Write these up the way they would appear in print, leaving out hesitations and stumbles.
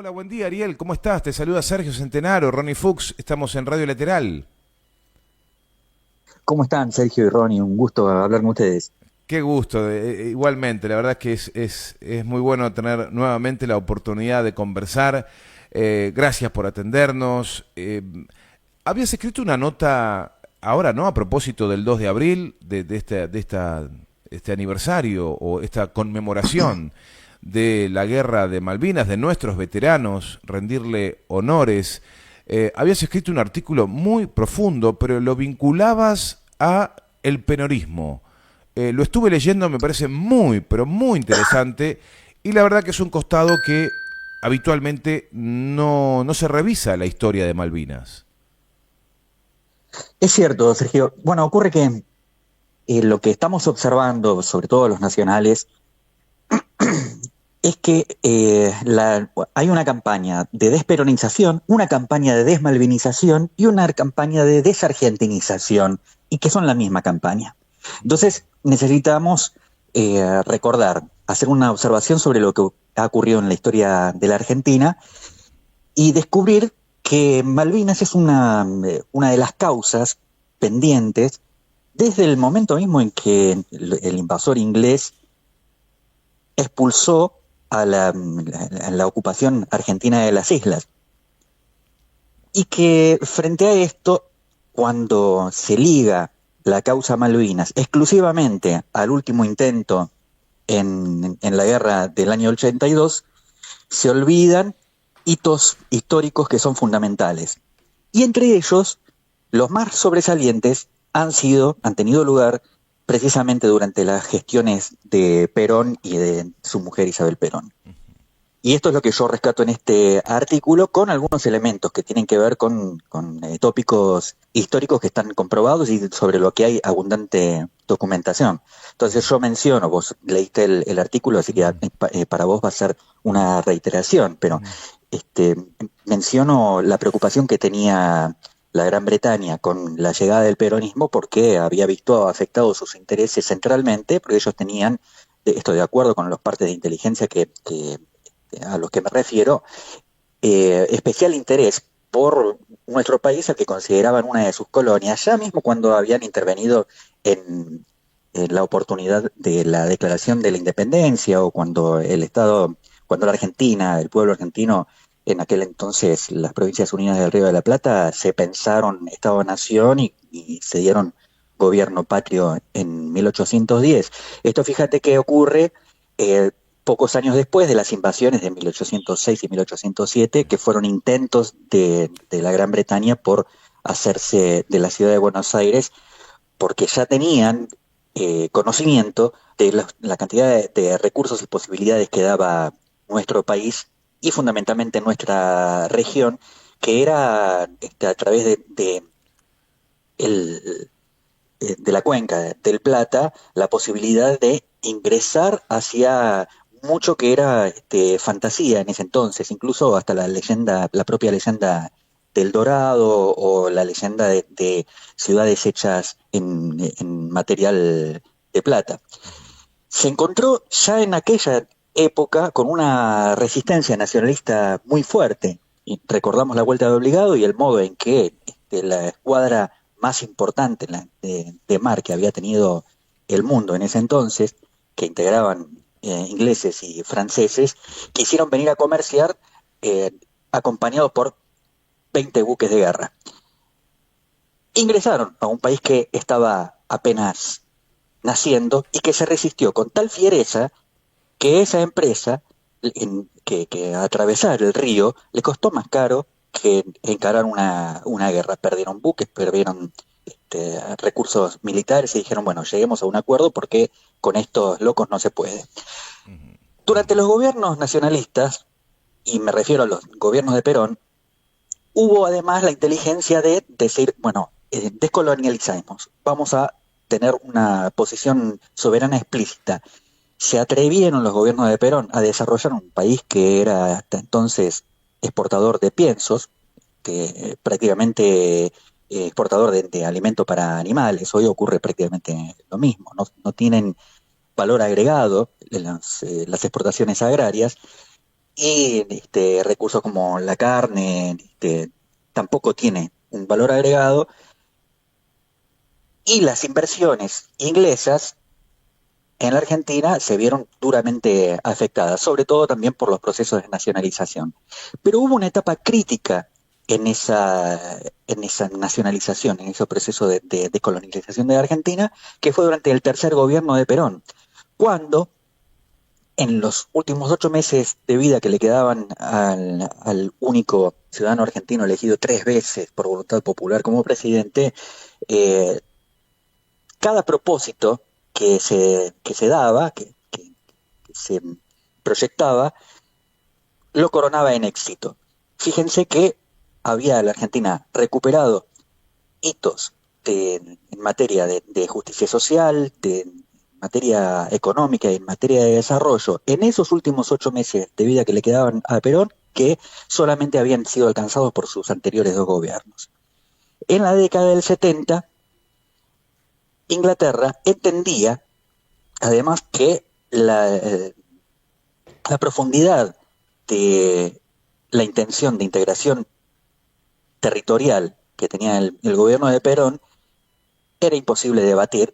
Hola, buen día Ariel, ¿cómo estás? Te saluda Sergio Centenaro, Ronnie Fuchs, estamos en Radio Lateral. ¿Cómo están, Sergio y Ronnie? Un gusto hablar con ustedes. Qué gusto, igualmente, la verdad es que es muy bueno tener nuevamente la oportunidad de conversar. Gracias por atendernos. Habías escrito una nota ahora, ¿no? A propósito del 2 de abril, este aniversario o esta conmemoración de la guerra de Malvinas, de nuestros veteranos, rendirle honores. Habías escrito un artículo muy profundo, pero lo vinculabas a el peronismo. Lo estuve leyendo, me parece muy, pero muy interesante, y la verdad que es un costado que habitualmente no se revisa la historia de Malvinas. Es cierto, Sergio. Bueno, ocurre que lo que estamos observando, sobre todo los nacionales, es que hay una campaña de desperonización, una campaña de desmalvinización y una campaña de desargentinización, y que son la misma campaña. Entonces, necesitamos recordar, hacer una observación sobre lo que ha ocurrido en la historia de la Argentina y descubrir que Malvinas es una de las causas pendientes desde el momento mismo en que el invasor inglés expulsó a la ocupación argentina de las islas. Y que frente a esto, cuando se liga la causa Malvinas exclusivamente al último intento en la guerra del año 82, se olvidan hitos históricos que son fundamentales. Y entre ellos, los más sobresalientes han tenido lugar precisamente durante las gestiones de Perón y de su mujer Isabel Perón. Y esto es lo que yo rescato en este artículo, con algunos elementos que tienen que ver con tópicos históricos que están comprobados y sobre lo que hay abundante documentación. Entonces yo menciono, vos leíste el artículo, así que Mm, para vos va a ser una reiteración, pero mm. este, menciono la preocupación que tenía la Gran Bretaña con la llegada del peronismo, porque había visto afectados sus intereses centralmente, porque ellos tenían, esto de acuerdo con los partes de inteligencia que a los que me refiero, especial interés por nuestro país, al que consideraban una de sus colonias, ya mismo cuando habían intervenido en la oportunidad de la declaración de la independencia, o cuando cuando la Argentina, el pueblo argentino, en aquel entonces las Provincias Unidas del Río de la Plata, se pensaron Estado-Nación y se dieron gobierno patrio en 1810. Esto, fíjate que ocurre eh, pocos años después de las invasiones de 1806 y 1807, que fueron intentos de la Gran Bretaña por hacerse de la ciudad de Buenos Aires, porque ya tenían conocimiento de la cantidad de recursos y posibilidades que daba nuestro país y fundamentalmente nuestra región, que era a través el, de la cuenca del Plata, la posibilidad de ingresar hacia mucho que era fantasía en ese entonces, incluso hasta la leyenda, la propia leyenda del Dorado, o la leyenda de ciudades hechas en material de plata. Se encontró ya en aquella época con una resistencia nacionalista muy fuerte. Y recordamos la Vuelta de Obligado y el modo en que la escuadra más importante de mar que había tenido el mundo en ese entonces, que integraban ingleses y franceses, quisieron venir a comerciar eh, acompañados por 20 buques de guerra. Ingresaron a un país que estaba apenas naciendo y que se resistió con tal fiereza que esa empresa, que atravesar el río, le costó más caro que encarar una guerra. Perdieron buques, perdieron recursos militares, y dijeron, bueno, lleguemos a un acuerdo porque con estos locos no se puede. Ujú, Durante ujú. los gobiernos nacionalistas, y me refiero a los gobiernos de Perón, hubo además la inteligencia de decir, bueno, descolonializamos, vamos a tener una posición soberana explícita. Se atrevieron los gobiernos de Perón a desarrollar un país que era hasta entonces exportador de piensos, que prácticamente exportador de alimento para animales. Hoy ocurre prácticamente lo mismo. No tienen valor agregado en las exportaciones agrarias, y recursos como la carne tampoco tiene un valor agregado, y las inversiones inglesas en la Argentina se vieron duramente afectadas, sobre todo también por los procesos de nacionalización. Pero hubo una etapa crítica en esa nacionalización, en ese proceso de colonización de Argentina, que fue durante el tercer gobierno de Perón, cuando en los últimos 8 meses de vida que le quedaban al único ciudadano argentino elegido 3 veces por voluntad popular como presidente, eh, cada propósito que se daba, que se proyectaba, lo coronaba en éxito. Fíjense que había la Argentina recuperado hitos en materia de justicia social, en materia económica y en materia de desarrollo en esos últimos 8 meses de vida que le quedaban a Perón, que solamente habían sido alcanzados por sus anteriores dos gobiernos. En la década del 70, Inglaterra entendía, además, que la profundidad de la intención de integración territorial que tenía el gobierno de Perón era imposible de batir.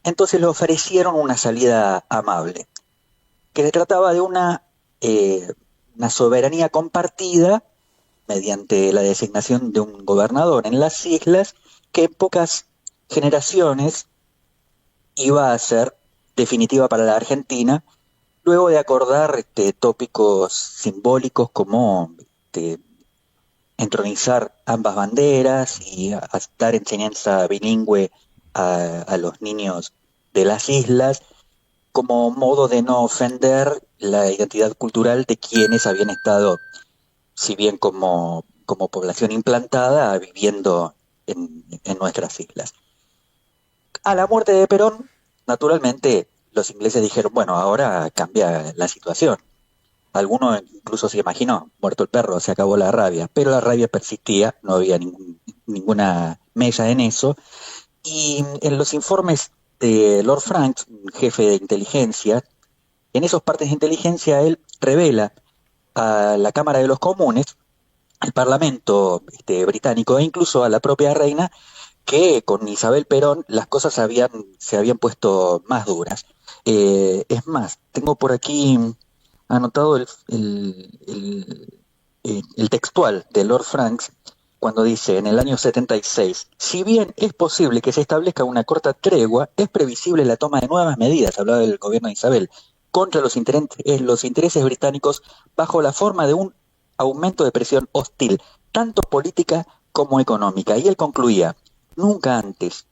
Entonces le ofrecieron una salida amable, que se trataba de una soberanía compartida mediante la designación de un gobernador en las islas, que en pocas generaciones iba a ser definitiva para la Argentina, luego de acordar tópicos simbólicos como entronizar ambas banderas y a dar enseñanza bilingüe a los niños de las islas, como modo de no ofender la identidad cultural de quienes habían estado, si bien como población implantada, viviendo en nuestras islas. A la muerte de Perón, naturalmente, los ingleses dijeron, bueno, ahora cambia la situación. Alguno incluso se imaginó, muerto el perro, se acabó la rabia, pero la rabia persistía, no había ninguna mella en eso, y en los informes de Lord Franks, jefe de inteligencia, en esos partes de inteligencia él revela a la Cámara de los Comunes, al Parlamento británico e incluso a la propia reina, que con Isabel Perón las cosas se habían puesto más duras. Es más, tengo por aquí anotado el textual de Lord Franks cuando dice en el año 76, si bien es posible que se establezca una corta tregua, es previsible la toma de nuevas medidas, hablaba del gobierno de Isabel, contra los intereses británicos bajo la forma de un aumento de presión hostil, tanto política como económica. Y él concluía, nunca antes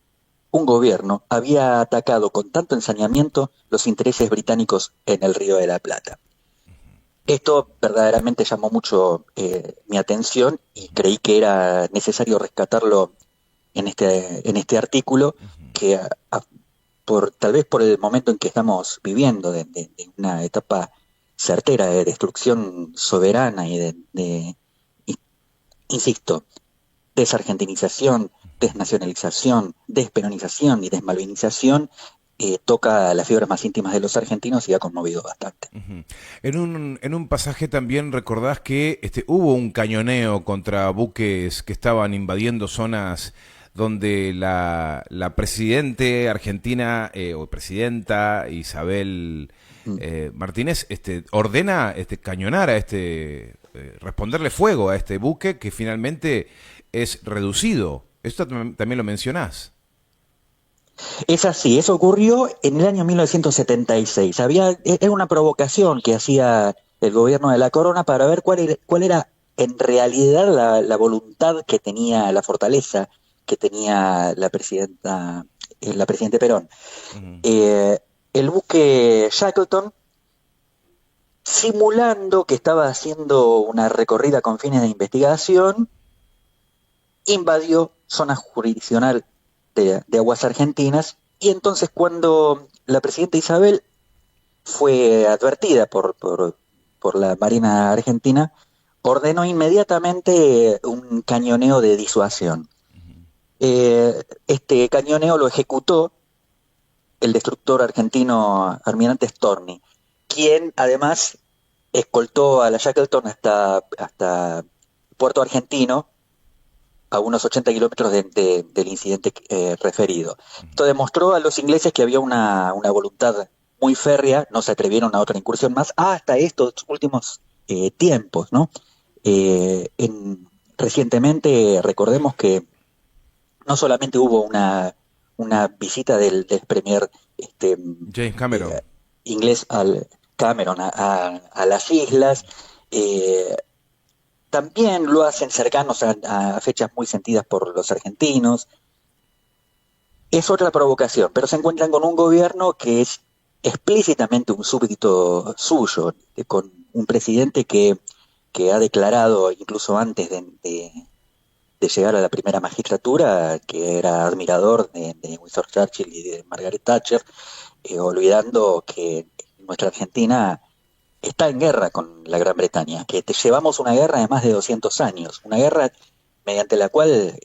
un gobierno había atacado con tanto ensañamiento los intereses británicos en el Río de la Plata. Esto verdaderamente llamó mucho mi atención y creí que era necesario rescatarlo en este artículo, que tal vez por el momento en que estamos viviendo, de una etapa certera de destrucción soberana y, insisto, desargentinización, desnacionalización, desperonización y desmalvinización, toca las fibras más íntimas de los argentinos y ha conmovido bastante. Ujú. En un pasaje también recordás que hubo un cañoneo contra buques que estaban invadiendo zonas donde la presidente argentina o presidenta Isabel Mm. Martínez ordena cañonar a responderle fuego a este buque que finalmente es reducido. Esto también lo mencionás. Es así, eso ocurrió en el año 1976. Era una provocación que hacía el gobierno de la Corona para ver cuál era en realidad la voluntad que tenía, la fortaleza que tenía la presidente Perón. Ujú. Eh, el buque Shackleton, simulando que estaba haciendo una recorrida con fines de investigación, invadió zona jurisdiccional de aguas argentinas, y entonces cuando la presidenta Isabel fue advertida por la Marina Argentina, ordenó inmediatamente un cañoneo de disuasión. Este cañoneo lo ejecutó el destructor argentino Almirante Storni, quien además escoltó a la Shackleton hasta Puerto Argentino, a unos 80 kilómetros del incidente referido. Esto demostró a los ingleses que había una voluntad muy férrea, no se atrevieron a otra incursión más hasta estos últimos tiempos, ¿no? Recientemente recordemos que no solamente hubo una visita del premier James eh, Cameron. inglés al Cameron a las islas, eh, también lo hacen cercanos a fechas muy sentidas por los argentinos. Es otra provocación, pero se encuentran con un gobierno que es explícitamente un súbdito suyo, con un presidente que ha declarado, incluso antes de llegar a la primera magistratura, que era admirador de Winston Churchill y de Margaret Thatcher, olvidando que nuestra Argentina está en guerra con la Gran Bretaña, que te llevamos una guerra de más de 200 años, una guerra mediante la cual,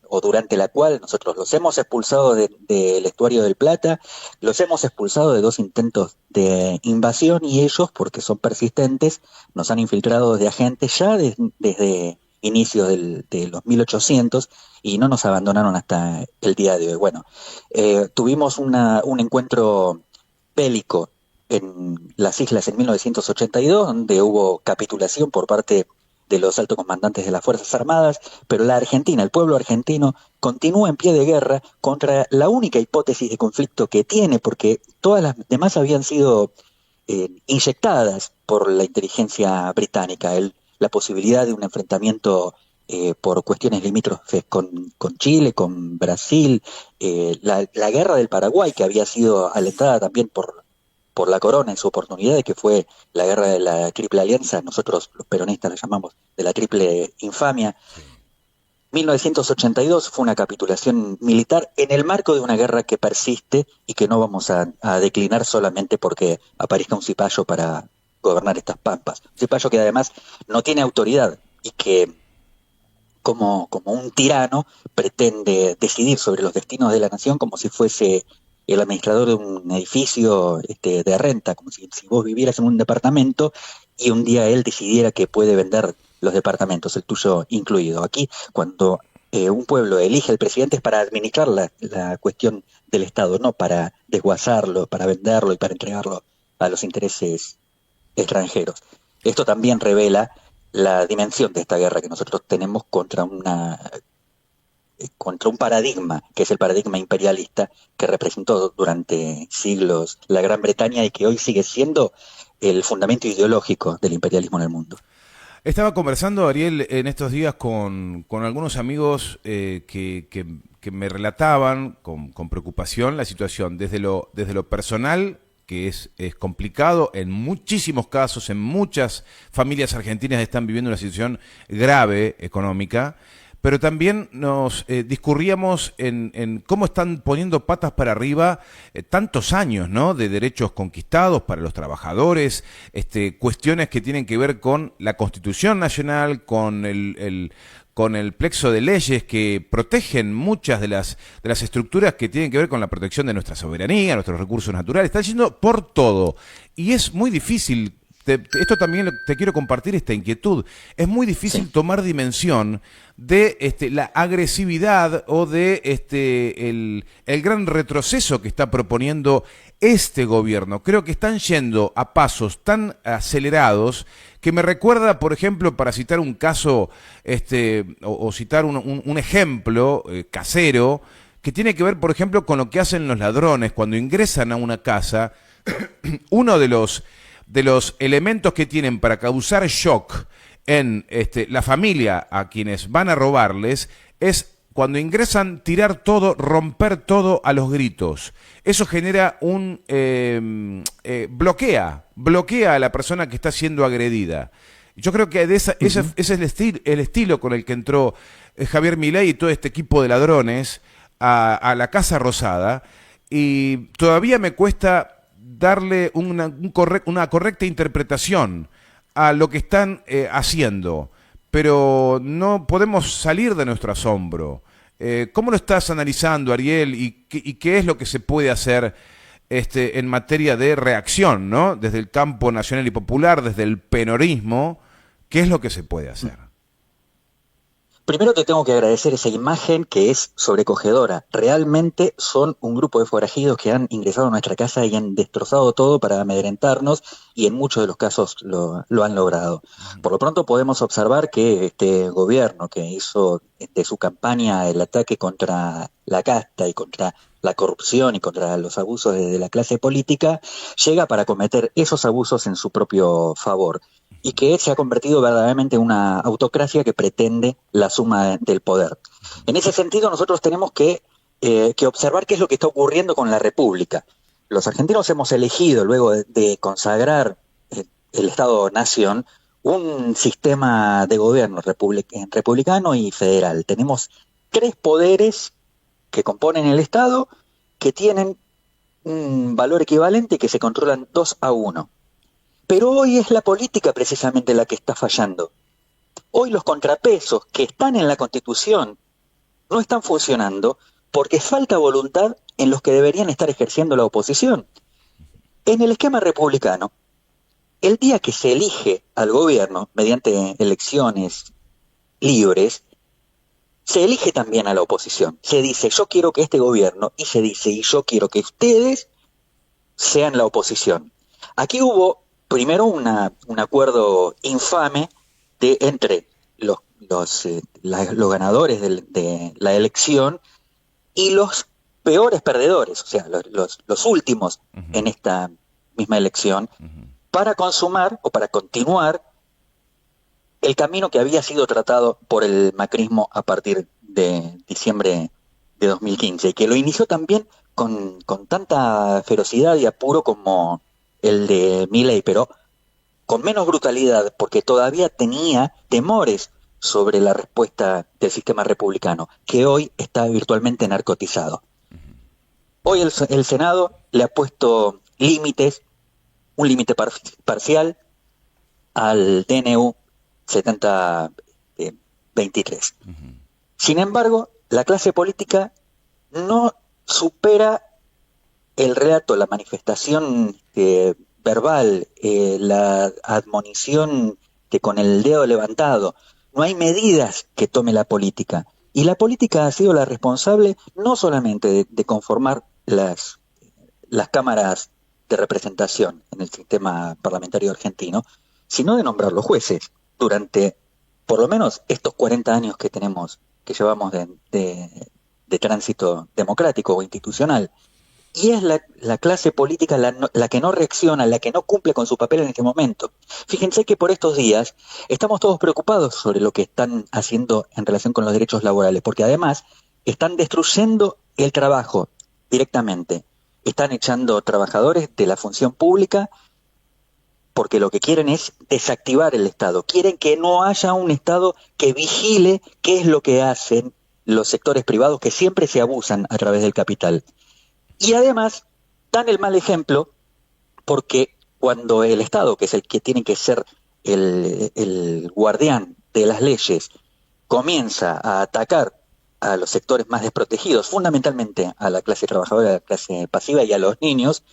o durante la cual nosotros los hemos expulsado del estuario del Plata, los hemos expulsado de 2 intentos de invasión y ellos, porque son persistentes, nos han infiltrado de agentes ya desde inicios de los 1800 y no nos abandonaron hasta el día de hoy. Bueno, tuvimos un encuentro bélico en las islas en 1982, donde hubo capitulación por parte de los altos comandantes de las Fuerzas Armadas, pero la Argentina, el pueblo argentino, continúa en pie de guerra contra la única hipótesis de conflicto que tiene, porque todas las demás habían sido inyectadas por la inteligencia británica. La posibilidad de un enfrentamiento por cuestiones limítrofes con Chile, con Brasil, la guerra del Paraguay, que había sido alentada también por la corona en su oportunidad, que fue la guerra de la Triple Alianza, nosotros los peronistas la llamamos de la Triple Infamia. Sí. 1982 fue una capitulación militar en el marco de una guerra que persiste y que no vamos a declinar solamente porque aparezca un cipayo para gobernar estas pampas. Un cipayo que además no tiene autoridad y que como un tirano pretende decidir sobre los destinos de la nación como si fuese el administrador de un edificio de renta, como si vos vivieras en un departamento y un día él decidiera que puede vender los departamentos, el tuyo incluido. Aquí, cuando un pueblo elige al presidente es para administrar la cuestión del Estado, no para desguazarlo, para venderlo y para entregarlo a los intereses extranjeros. Esto también revela la dimensión de esta guerra que nosotros tenemos contra un paradigma, que es el paradigma imperialista que representó durante siglos la Gran Bretaña y que hoy sigue siendo el fundamento ideológico del imperialismo en el mundo. Estaba conversando, Ariel, en estos días con algunos amigos que me relataban con preocupación la situación desde lo personal, que es complicado. En muchísimos casos, en muchas familias argentinas están viviendo una situación grave económica, pero también nos discurríamos en cómo están poniendo patas para arriba tantos años, ¿no?, de derechos conquistados para los trabajadores, cuestiones que tienen que ver con la Constitución Nacional, con con el plexo de leyes que protegen muchas de las estructuras que tienen que ver con la protección de nuestra soberanía, nuestros recursos naturales. Están yendo por todo y es muy difícil. Esto también te quiero compartir, esta inquietud. Es muy difícil Sí. tomar dimensión de la agresividad o de el gran retroceso que está proponiendo este gobierno. Creo que están yendo a pasos tan acelerados que me recuerda, por ejemplo, para citar un caso o citar un ejemplo casero, que tiene que ver, por ejemplo, con lo que hacen los ladrones cuando ingresan a una casa. Uno de los elementos que tienen para causar shock en la familia a quienes van a robarles es cuando ingresan tirar todo, romper todo a los gritos. Eso genera bloquea a la persona que está siendo agredida. Yo creo que ese es el estilo con el que entró Javier Milei y todo este equipo de ladrones a la Casa Rosada, y todavía me cuesta darle una correcta interpretación a lo que están haciendo, pero no podemos salir de nuestro asombro. ¿Cómo lo estás analizando, Ariel? ¿Y qué es lo que se puede hacer en materia de reacción, ¿no? Desde el campo nacional y popular, desde el peronismo, ¿qué es lo que se puede hacer? Primero te tengo que agradecer esa imagen que es sobrecogedora. Realmente son un grupo de forajidos que han ingresado a nuestra casa y han destrozado todo para amedrentarnos y en muchos de los casos lo han logrado. Por lo pronto podemos observar que este gobierno que hizo de su campaña el ataque contra la casta y contra la corrupción y contra los abusos de la clase política, llega para cometer esos abusos en su propio favor. Y que se ha convertido verdaderamente en una autocracia que pretende la suma del poder. En ese sentido, nosotros tenemos que observar qué es lo que está ocurriendo con la República. Los argentinos hemos elegido, luego de consagrar el Estado-Nación, un sistema de gobierno republicano y federal. Tenemos 3 poderes que componen el Estado, que tienen un valor equivalente y que se controlan 2-1. Pero hoy es la política precisamente la que está fallando. Hoy los contrapesos que están en la Constitución no están funcionando porque falta voluntad en los que deberían estar ejerciendo la oposición. En el esquema republicano, el día que se elige al gobierno mediante elecciones libres, se elige también a la oposición. Se dice, yo quiero que este gobierno, y se dice, y yo quiero que ustedes sean la oposición. Aquí hubo primero un acuerdo infame entre los ganadores de la elección y los peores perdedores, o sea, los últimos en esta misma elección, para consumar o para continuar el camino que había sido tratado por el macrismo a partir de diciembre de 2015, y que lo inició también con tanta ferocidad y apuro como el de Milei, pero con menos brutalidad, porque todavía tenía temores sobre la respuesta del sistema republicano, que hoy está virtualmente narcotizado. Hoy el Senado le ha puesto límites, un límite parcial al DNU 7023. Sin embargo, la clase política no supera el relato, la manifestación verbal, la admonición con el dedo levantado. No hay medidas que tome la política. Y la política ha sido la responsable no solamente de conformar las cámaras de representación en el sistema parlamentario argentino, sino de nombrar los jueces durante por lo menos estos 40 años que llevamos de tránsito democrático o institucional. Y es la clase política la que no reacciona, la que no cumple con su papel en este momento. Fíjense que por estos días estamos todos preocupados sobre lo que están haciendo en relación con los derechos laborales, porque además están destruyendo el trabajo directamente. Están echando trabajadores de la función pública porque lo que quieren es desactivar el Estado. Quieren que no haya un Estado que vigile qué es lo que hacen los sectores privados que siempre se abusan a través del capital. Y además dan el mal ejemplo porque cuando el Estado, que es el que tiene que ser el guardián de las leyes, comienza a atacar a los sectores más desprotegidos, fundamentalmente a la clase trabajadora, a la clase pasiva y a los niños,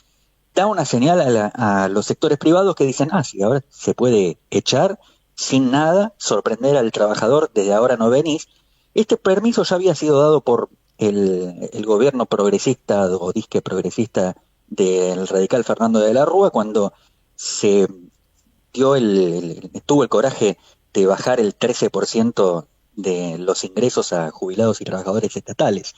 da una señal a los sectores privados que dicen, sí, ahora se puede echar sin nada, sorprender al trabajador, desde ahora no venís. Este permiso ya había sido dado por el gobierno progresista o disque progresista del radical Fernando de la Rúa cuando se tuvo el coraje de bajar el 13% de los ingresos a jubilados y trabajadores estatales.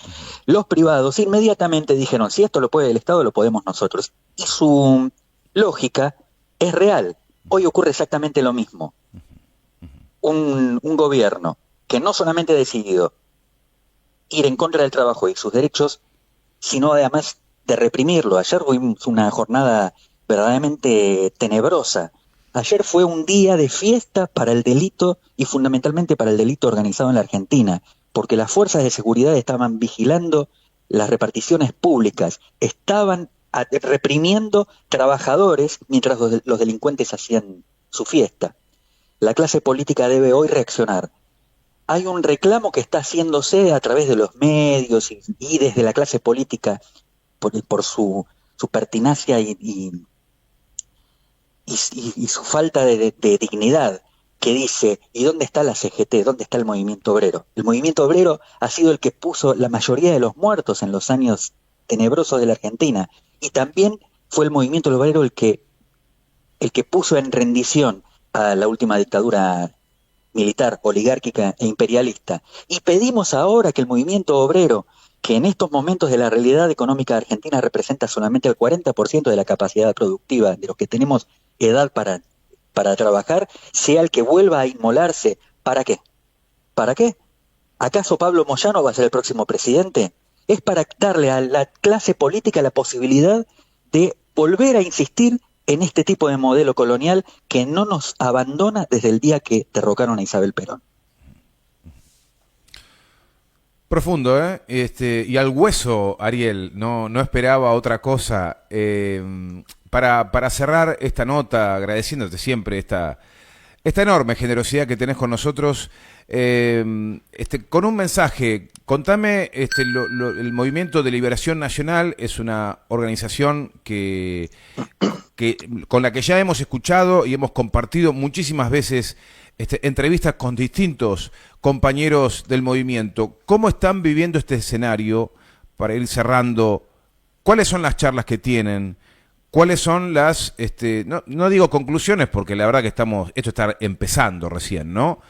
Los privados inmediatamente dijeron, si esto lo puede el Estado, lo podemos nosotros. Y su lógica es real. Hoy ocurre exactamente lo mismo. Un gobierno que no solamente ha decidido ir en contra del trabajo y sus derechos, sino además de reprimirlo. Ayer fue una jornada verdaderamente tenebrosa. Ayer fue un día de fiesta para el delito y fundamentalmente para el delito organizado en la Argentina, porque las fuerzas de seguridad estaban vigilando las reparticiones públicas, estaban reprimiendo trabajadores mientras los delincuentes hacían su fiesta. La clase política debe hoy reaccionar. Hay un reclamo que está haciéndose a través de los medios y desde la clase política por su su pertinacia y su falta de dignidad, que dice, ¿y dónde está la CGT? ¿Dónde está el movimiento obrero? El movimiento obrero ha sido el que puso la mayoría de los muertos en los años tenebrosos de la Argentina, y también fue el movimiento obrero el que puso en rendición a la última dictadura militar, oligárquica e imperialista. Y pedimos ahora que el movimiento obrero, que en estos momentos de la realidad económica argentina representa solamente el 40% de la capacidad productiva de los que tenemos edad para trabajar, sea el que vuelva a inmolarse. ¿Para qué? ¿Para qué? ¿Acaso Pablo Moyano va a ser el próximo presidente? Es para darle a la clase política la posibilidad de volver a insistir en este tipo de modelo colonial que no nos abandona desde el día que derrocaron a Isabel Perón. Profundo, ¿eh? Y al hueso, Ariel, no esperaba otra cosa. Para cerrar esta nota, agradeciéndote siempre esta enorme generosidad que tenés con nosotros, con un mensaje, contame, el Movimiento de Liberación Nacional es una organización con la que ya hemos escuchado y hemos compartido muchísimas veces entrevistas con distintos compañeros del movimiento. ¿Cómo están viviendo este escenario? Para ir cerrando, ¿cuáles son las charlas que tienen? ¿Cuáles son las, no digo conclusiones, porque la verdad que esto está empezando recién, ¿no?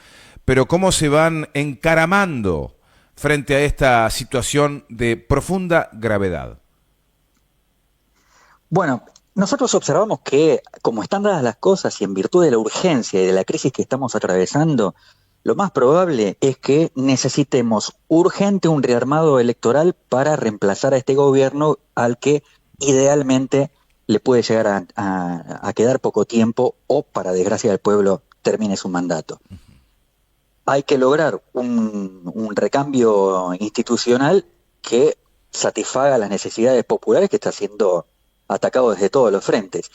Pero cómo se van encaramando frente a esta situación de profunda gravedad? Bueno, nosotros observamos que, como están dadas las cosas y en virtud de la urgencia y de la crisis que estamos atravesando, lo más probable es que necesitemos urgente un rearmado electoral para reemplazar a este gobierno al que idealmente le puede llegar a quedar poco tiempo o, para desgracia del pueblo, termine su mandato. Hay que lograr un recambio institucional que satisfaga las necesidades populares que está siendo atacado desde todos los frentes.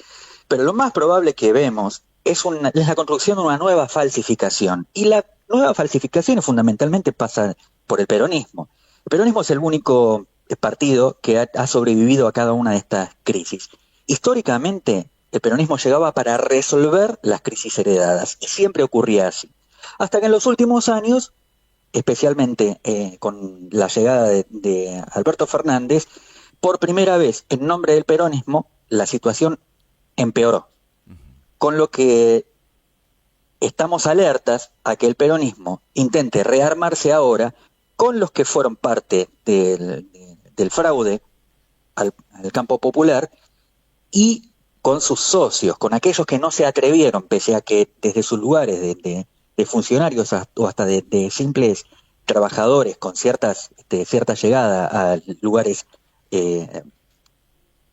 Pero lo más probable que vemos es la construcción de una nueva falsificación. Y la nueva falsificación fundamentalmente pasa por el peronismo. El peronismo es el único partido que ha sobrevivido a cada una de estas crisis. Históricamente, el peronismo llegaba para resolver las crisis heredadas, y siempre ocurría así. Hasta que en los últimos años, especialmente con la llegada de Alberto Fernández, por primera vez, en nombre del peronismo, la situación empeoró. Con lo que estamos alertas a que el peronismo intente rearmarse ahora con los que fueron parte del fraude al campo popular y con sus socios, con aquellos que no se atrevieron, pese a que desde sus lugares de funcionarios o hasta de simples trabajadores con cierta llegada a lugares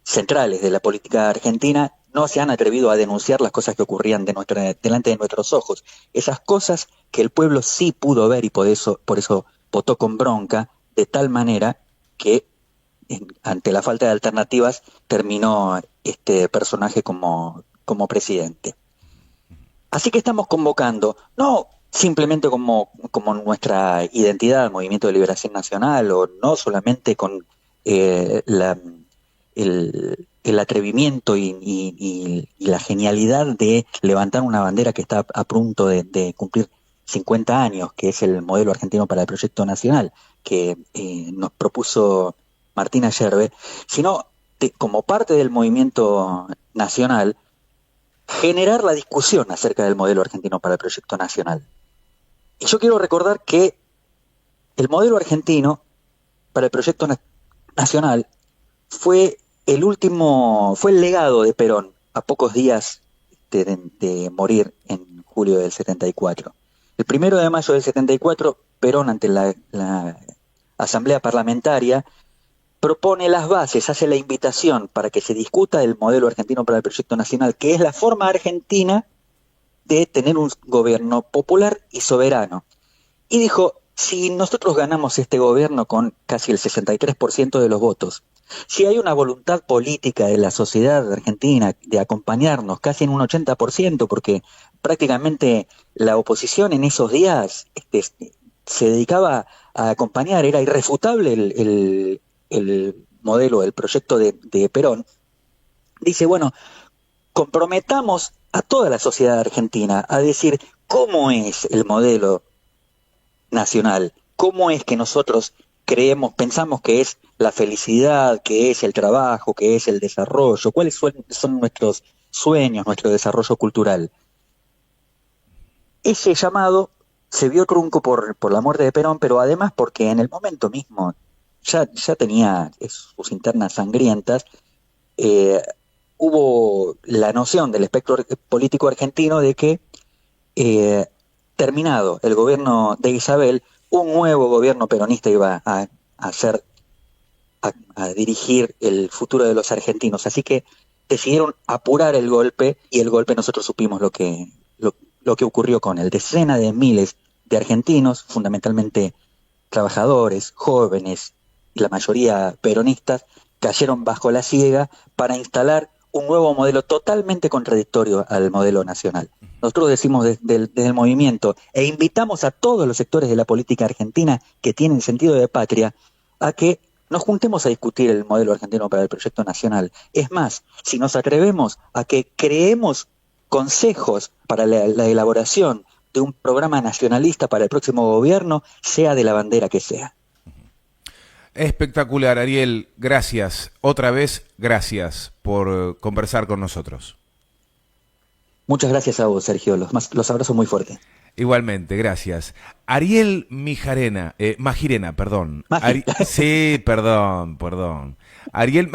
centrales de la política argentina, no se han atrevido a denunciar las cosas que ocurrían delante de nuestros ojos. Esas cosas que el pueblo sí pudo ver y por eso votó con bronca, de tal manera que ante la falta de alternativas terminó este personaje como presidente. Así que estamos convocando, no simplemente como nuestra identidad, Movimiento de Liberación Nacional, o no solamente con el atrevimiento y la genialidad de levantar una bandera que está a punto de cumplir 50 años, que es el modelo argentino para el proyecto nacional, que nos propuso Martina Yerbe, sino como parte del movimiento nacional, generar la discusión acerca del modelo argentino para el proyecto nacional. Y yo quiero recordar que el modelo argentino para el proyecto nacional fue el legado de Perón a pocos días de morir en julio del 74. El 1 de mayo del 74, Perón, ante la Asamblea Parlamentaria, propone las bases, hace la invitación para que se discuta el modelo argentino para el proyecto nacional, que es la forma argentina de tener un gobierno popular y soberano. Y dijo, si nosotros ganamos este gobierno con casi el 63% de los votos, si hay una voluntad política de la sociedad argentina de acompañarnos casi en un 80%, porque prácticamente la oposición en esos días se dedicaba a acompañar, era irrefutable el modelo, el proyecto de Perón, dice, bueno, comprometamos a toda la sociedad argentina a decir cómo es el modelo nacional, cómo es que nosotros creemos, pensamos que es la felicidad, que es el trabajo, que es el desarrollo, cuáles son nuestros sueños, nuestro desarrollo cultural. Ese llamado se vio trunco por la muerte de Perón, pero además porque en el momento mismo ya tenía sus internas sangrientas. eh, Hubo la noción del espectro político argentino de que, eh, terminado el gobierno de Isabel, un nuevo gobierno peronista iba a hacer, a dirigir el futuro de los argentinos. Así que decidieron apurar el golpe, y el golpe nosotros supimos lo que ocurrió con él. Decenas de miles de argentinos, fundamentalmente trabajadores, jóvenes, y la mayoría peronistas, cayeron bajo la siega para instalar un nuevo modelo totalmente contradictorio al modelo nacional. Nosotros decimos desde el movimiento, e invitamos a todos los sectores de la política argentina que tienen sentido de patria, a que nos juntemos a discutir el modelo argentino para el proyecto nacional. Es más, si nos atrevemos a que creemos consejos para la elaboración de un programa nacionalista para el próximo gobierno, sea de la bandera que sea. Espectacular, Ariel. Gracias. Otra vez, gracias por conversar con nosotros. Muchas gracias a vos, Sergio. Los abrazo muy fuerte. Igualmente, gracias. Ariel Majirena, perdón. Magi. Sí, perdón. Ariel,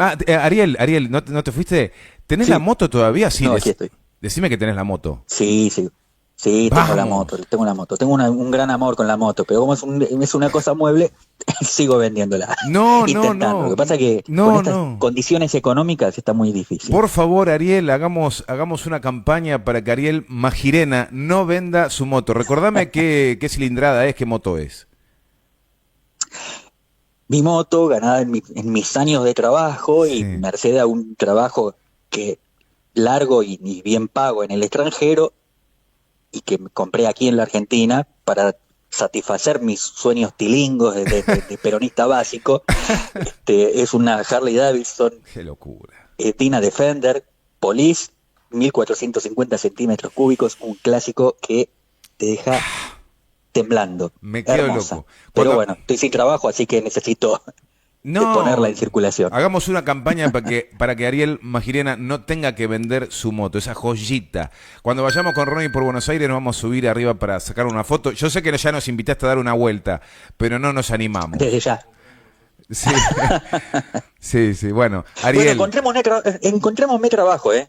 ¿no te fuiste? ¿Tenés Sí. la moto todavía? Sí, No, aquí estoy. decime que tenés la moto. Sí, sí. Sí, tengo la Vamos. moto, tengo la moto. Tengo un gran amor con la moto, pero como es una cosa mueble, sigo vendiéndola. No, Intentando. Lo que pasa es que con no, estas no. condiciones económicas está muy difícil. Por favor, Ariel, hagamos una campaña para que Ariel Majirena no venda su moto. Recordame qué cilindrada es, qué moto es. Mi moto, ganada en mis años de trabajo, Sí. y merced a un trabajo que largo y bien pago en el extranjero, y que me compré aquí en la Argentina para satisfacer mis sueños tilingos de peronista básico. Es una Harley Davidson Qué locura. Tina Defender Police, 1450 centímetros cúbicos, un clásico que te deja temblando. Me quedo Hermosa. loco. Pero Cuando- bueno, estoy sin trabajo, así que necesito de No, ponerla en circulación. hagamos una campaña para que Ariel Majirena no tenga que vender su moto, esa joyita. Cuando vayamos con Ronnie por Buenos Aires nos vamos a subir arriba para sacar una foto. Yo sé que ya nos invitaste a dar una vuelta, pero no nos animamos. Desde ya. Sí, sí, bueno. Bueno, Ariel, encontrémosme trabajo, ¿eh?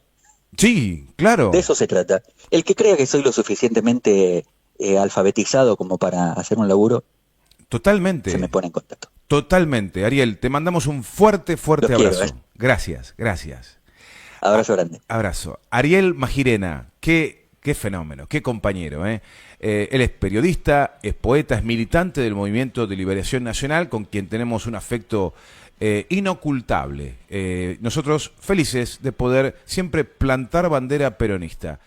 sí, claro, De eso se trata. El que crea que soy lo suficientemente alfabetizado como para hacer un laburo, totalmente. se me pone en contacto. Totalmente, Ariel, te mandamos un fuerte Los quiero, abrazo. Gracias. Abrazo grande. Abrazo. Ariel Majirena, qué fenómeno, qué compañero. Él es periodista, es poeta, es militante del Movimiento de Liberación Nacional, con quien tenemos un afecto inocultable. Nosotros felices de poder siempre plantar bandera peronista.